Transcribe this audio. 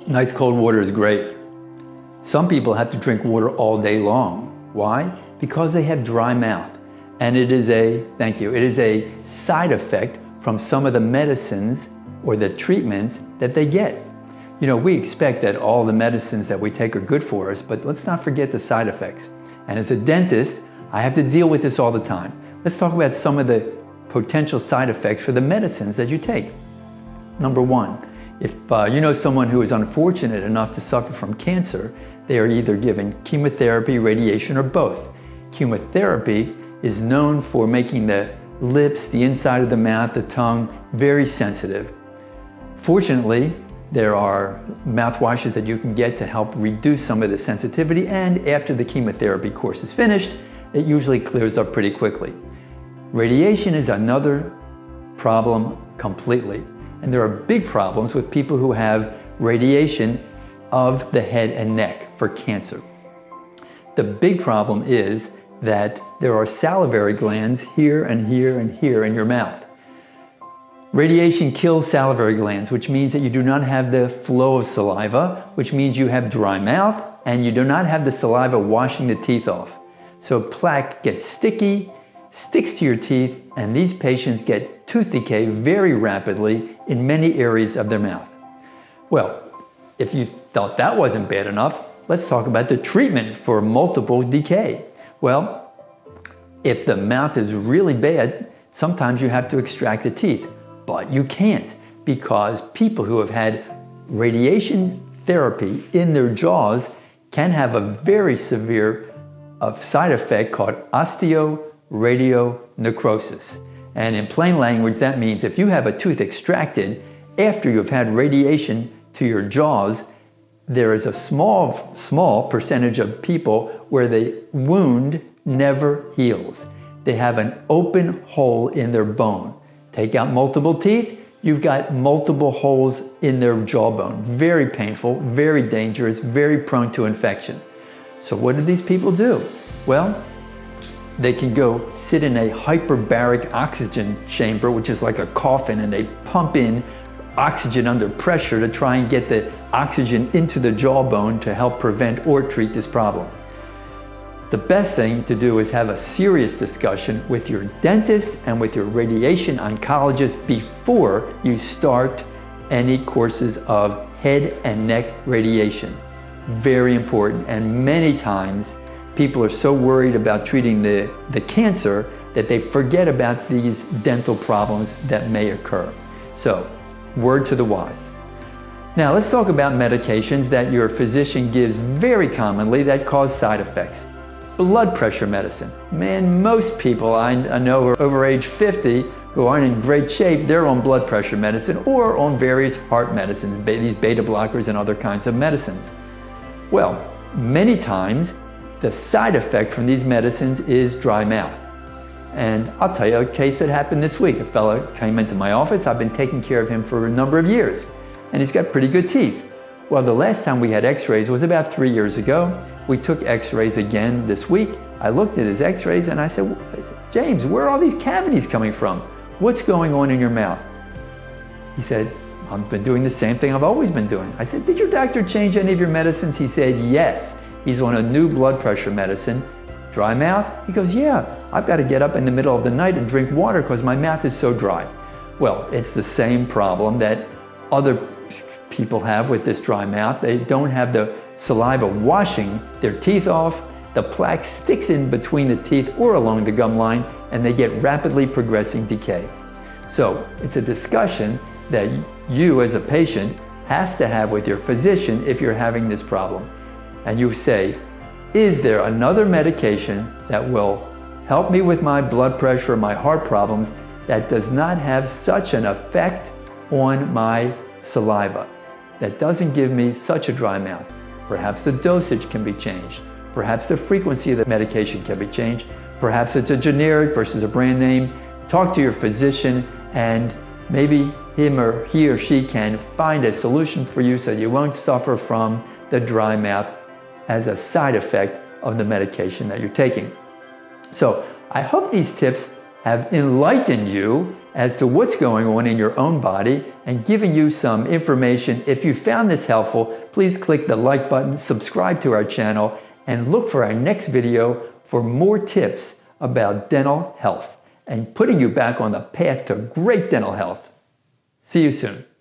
Nice cold water is great. Some people have to drink water all day long. Why? Because they have dry mouth. And it is a side effect from some of the medicines or the treatments that they get. You know, we expect that all the medicines that we take are good for us, but let's not forget the side effects. And as a dentist, I have to deal with this all the time. Let's talk about some of the potential side effects for the medicines that you take. Number one, if you know someone who is unfortunate enough to suffer from cancer, they are either given chemotherapy, radiation, or both. Chemotherapy is known for making the lips, the inside of the mouth, the tongue, very sensitive. Fortunately, there are mouthwashes that you can get to help reduce some of the sensitivity, and after the chemotherapy course is finished, it usually clears up pretty quickly. Radiation is another problem completely, and there are big problems with people who have radiation of the head and neck for cancer. The big problem is that there are salivary glands here and here and here in your mouth. Radiation kills salivary glands, which means that you do not have the flow of saliva, which means you have dry mouth, and you do not have the saliva washing the teeth off. So plaque gets sticky, sticks to your teeth, and these patients get tooth decay very rapidly in many areas of their mouth. Well, if you thought that wasn't bad enough, let's talk about the treatment for multiple decay. Well, if the mouth is really bad, sometimes you have to extract the teeth, but you can't, because people who have had radiation therapy in their jaws can have a very severe side effect called osteoradionecrosis. And in plain language, that means if you have a tooth extracted after you've had radiation to your jaws, there is a small percentage of people where the wound never heals. They have an open hole in their bone. Take out multiple teeth, you've got multiple holes in their jawbone. Very painful, very dangerous, very prone to infection. So what do these people do? Well, they can go sit in a hyperbaric oxygen chamber, which is like a coffin, and they pump in oxygen under pressure to try and get the oxygen into the jawbone to help prevent or treat this problem. The best thing to do is have a serious discussion with your dentist and with your radiation oncologist before you start any courses of head and neck radiation. Very important, and many times people are so worried about treating the cancer that they forget about these dental problems that may occur. So, word to the wise. Now let's talk about medications that your physician gives very commonly that cause side effects. Blood pressure medicine. Man, most people I know who are over age 50 who aren't in great shape, they're on blood pressure medicine or on various heart medicines, these beta blockers and other kinds of medicines. Well, many times the side effect from these medicines is dry mouth. And I'll tell you a case that happened this week. A fellow came into my office. I've been taking care of him for a number of years, and he's got pretty good teeth. Well, the last time we had x-rays was about 3 years ago. We took x-rays again this week. I looked at his x-rays and I said, James, where are all these cavities coming from? What's going on in your mouth? He said, I've been doing the same thing I've always been doing. I said, did your doctor change any of your medicines? He said, yes. He's on a new blood pressure medicine. Dry mouth? He goes, yeah, I've got to get up in the middle of the night and drink water because my mouth is so dry. Well, it's the same problem that other people have with this dry mouth. They don't have the saliva washing their teeth off. The plaque sticks in between the teeth or along the gum line, and they get rapidly progressing decay. So it's a discussion that you as a patient have to have with your physician if you're having this problem. And you say, is there another medication that will help me with my blood pressure or my heart problems that does not have such an effect on my saliva, that doesn't give me such a dry mouth? Perhaps the dosage can be changed. Perhaps the frequency of the medication can be changed. Perhaps it's a generic versus a brand name. Talk to your physician and maybe he or she can find a solution for you so you won't suffer from the dry mouth as a side effect of the medication that you're taking. So I hope these tips have enlightened you as to what's going on in your own body and given you some information. If you found this helpful, please click the like button, subscribe to our channel, and look for our next video for more tips about dental health and putting you back on the path to great dental health. See you soon.